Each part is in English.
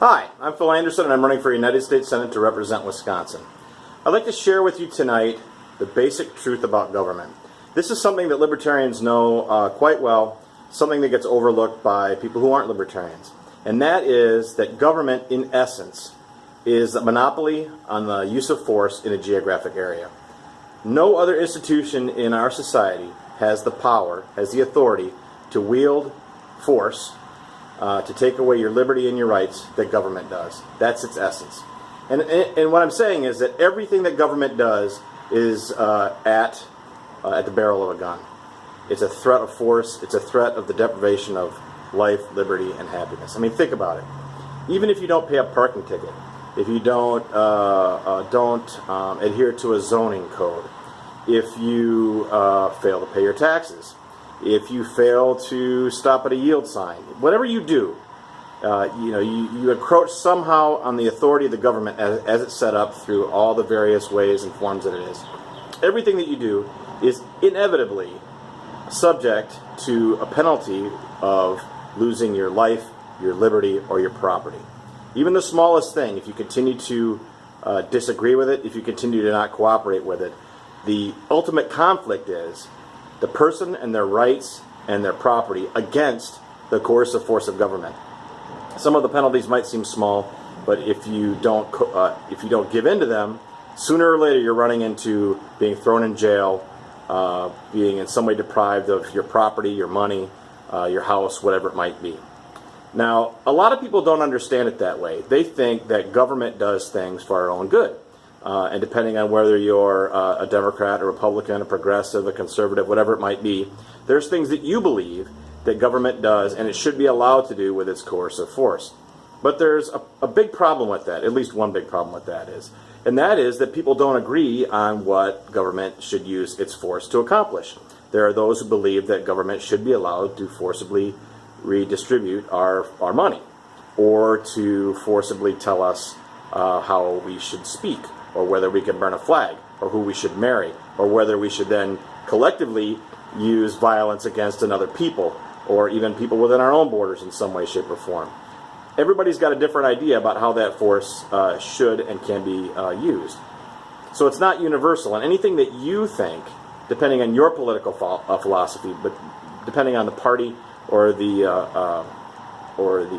Hi, I'm Phil Anderson and I'm running for United States Senate to represent Wisconsin. I'd like to share with you tonight the basic truth about government. This is something that libertarians know quite well, something that gets overlooked by people who aren't libertarians. And that is that government, in essence, is a monopoly on the use of force in a geographic area. No other institution in our society has the power, has the authority to wield force to take away your liberty and your rights that government does. That's its essence. And what I'm saying is that everything that government does is at the barrel of a gun. It's a threat of force. It's a threat of the deprivation of life, liberty, and happiness. I mean, think about it. Even if you don't pay a parking ticket, if you don't adhere to a zoning code, if you fail to pay your taxes, if you fail to stop at a yield sign, whatever you do, you encroach somehow on the authority of the government as it's set up through all the various ways and forms that it is. Everything that you do is inevitably subject to a penalty of losing your life, your liberty, or your property. Even the smallest thing, if you continue to disagree with it, if you continue to not cooperate with it, the ultimate conflict is the person and their rights and their property against the coercive force of government. Some of the penalties might seem small, but if you don't give in to them, sooner or later you're running into being thrown in jail, being in some way deprived of your property, your money, your house, whatever it might be. Now, a lot of people don't understand it that way. They think that government does things for our own good. And depending on whether you're a Democrat, a Republican, a progressive, a conservative, whatever it might be, there's things that you believe that government does and it should be allowed to do with its coercive force. But there's a big problem with that, at least one big problem with that is, and that is that people don't agree on what government should use its force to accomplish. There are those who believe that government should be allowed to forcibly redistribute our money, or to forcibly tell us how we should speak, or whether we can burn a flag, or who we should marry, or whether we should then collectively use violence against another people, or even people within our own borders in some way, shape, or form. Everybody's got a different idea about how that force should and can be used. So it's not universal, and anything that you think, depending on your political philosophy, but depending on the party or the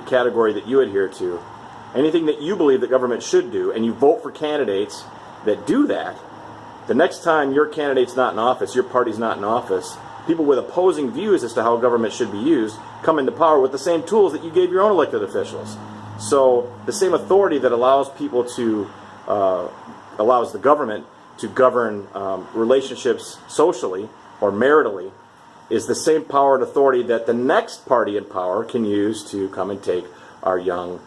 category that you adhere to, anything that you believe that government should do, and you vote for candidates that do that, the next time your candidate's not in office, your party's not in office, people with opposing views as to how government should be used come into power with the same tools that you gave your own elected officials. So the same authority that allows people to, allows the government to govern relationships socially or maritally is the same power and authority that the next party in power can use to come and take our young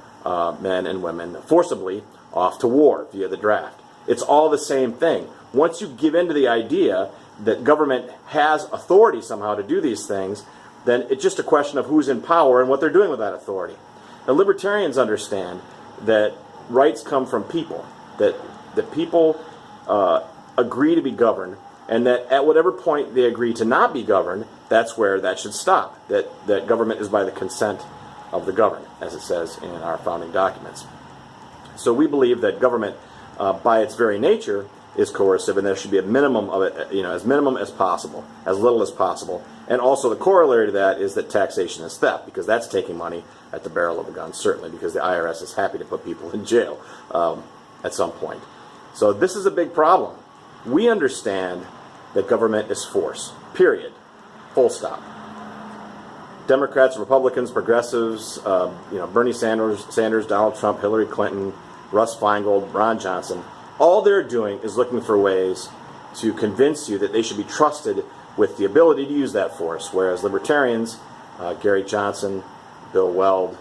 men and women forcibly off to war via the draft. It's all the same thing. Once you give in to the idea that government has authority somehow to do these things, then it's just a question of who's in power and what they're doing with that authority. Now, libertarians understand that rights come from people, that people agree to be governed, and that at whatever point they agree to not be governed, that's where that should stop, that government is by the consent of the governed, as it says in our founding documents. So we believe that government, by its very nature, is coercive, and there should be a minimum of it, as minimum as possible, as little as possible. And also the corollary to that is that taxation is theft, because that's taking money at the barrel of a gun, certainly, because the IRS is happy to put people in jail at some point. So this is a big problem. We understand that government is force, period, full stop. Democrats, Republicans, progressives, Bernie Sanders, Donald Trump, Hillary Clinton, Russ Feingold, Ron Johnson, all they're doing is looking for ways to convince you that they should be trusted with the ability to use that force, whereas libertarians, Gary Johnson, Bill Weld,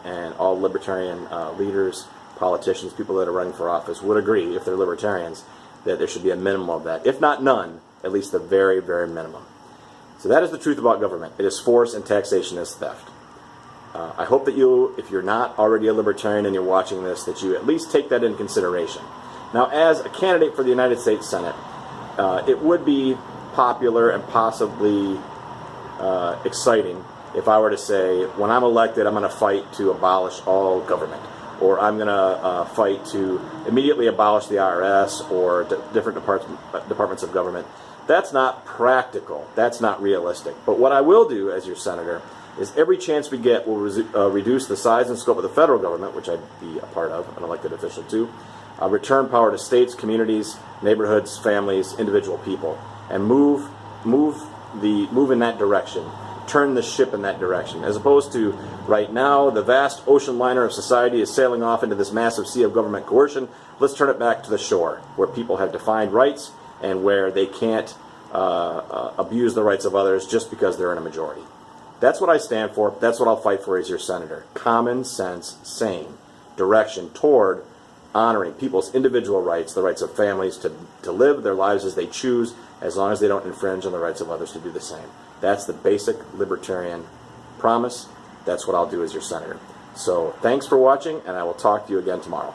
and all libertarian leaders, politicians, people that are running for office would agree, if they're libertarians, that there should be a minimum of that. If not none, at least the very, very minimum. So that is the truth about government. It is force, and taxation is theft. I hope that you, if you're not already a libertarian and you're watching this, that you at least take that into consideration. Now, as a candidate for the United States Senate, it would be popular and possibly exciting if I were to say, when I'm elected, I'm going to fight to abolish all government, or I'm going to fight to immediately abolish the IRS or different departments of government, that's not practical. That's not realistic. But what I will do as your senator is every chance we get will reduce the size and scope of the federal government, which I'd be a part of, an elected official too, return power to states, communities, neighborhoods, families, individual people, and move in that direction. Turn the ship in that direction, as opposed to right now the vast ocean liner of society is sailing off into this massive sea of government coercion. Let's turn it back to the shore, where people have defined rights and where they can't abuse the rights of others just because they're in a majority. That's what I stand for. That's what I'll fight for as your senator. Common sense, sane direction toward honoring people's individual rights, the rights of families to live their lives as they choose, as long as they don't infringe on the rights of others to do the same. That's the basic libertarian promise. That's what I'll do as your senator. So thanks for watching, and I will talk to you again tomorrow.